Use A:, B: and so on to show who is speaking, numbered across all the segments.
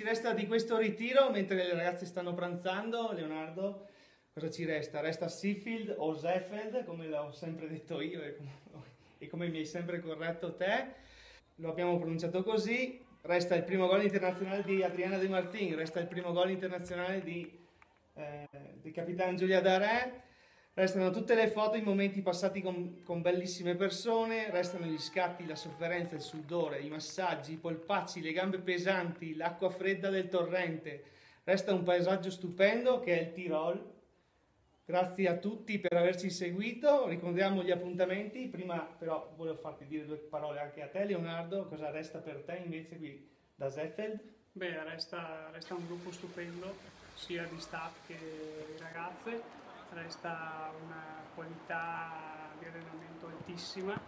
A: resta di questo ritiro mentre le ragazze stanno pranzando? Leonardo, cosa ci resta? Resta Seafield o Zeffeld, come l'ho sempre detto io e come mi hai sempre corretto te. Lo abbiamo pronunciato così. Resta il primo gol internazionale di Adriana De Martin, resta il primo gol internazionale di Capitan Giulia Darè. Restano tutte le foto, i momenti passati con bellissime persone, restano gli scatti, la sofferenza, il sudore, i massaggi, i polpacci, le gambe pesanti, l'acqua fredda del torrente. Resta un paesaggio stupendo che è il Tirol. Grazie a tutti per averci seguito, ricordiamo gli appuntamenti. Prima però volevo farti dire due parole anche a te, Leonardo, cosa resta per te invece qui da Zeffeld?
B: Beh, resta un gruppo stupendo, sia di staff che di ragazze, resta una qualità di allenamento altissima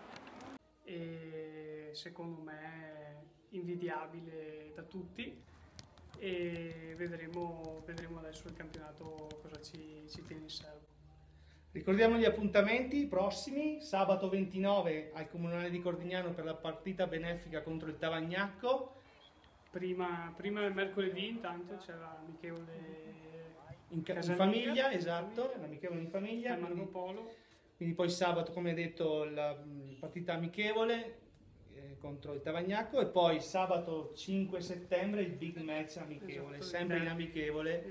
B: e secondo me invidiabile da tutti e vedremo adesso il campionato cosa ci tiene in serbo.
A: Ricordiamo gli appuntamenti prossimi: sabato 29 al Comunale di Cordignano per la partita benefica contro il Tavagnacco.
B: Prima del mercoledì intanto c'è l'amichevole
A: In famiglia, esatto, l'amichevole in famiglia.
B: Marco Polo.
A: Quindi poi sabato, come detto, la partita amichevole contro il Tavagnacco e poi sabato 5 settembre il big match amichevole,
B: Esatto,
A: sempre in amichevole.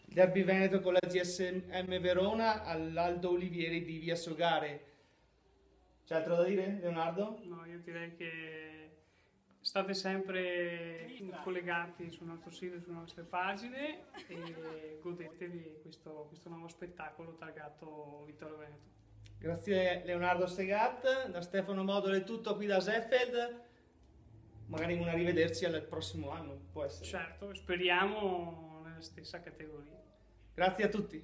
B: Il
A: Derby Veneto con la GSM Verona all'Aldo Olivieri di Via Sogare. C'è altro da dire, Leonardo?
B: No, io direi che state sempre collegati sul nostro sito e sulle nostre pagine e godetevi questo nuovo spettacolo targato Vittorio Veneto.
A: Grazie Leonardo Segat, da Stefano Modolo è tutto qui da Zeffeld, magari un arrivederci al prossimo anno, può essere.
B: Certo, speriamo nella stessa categoria.
A: Grazie a tutti.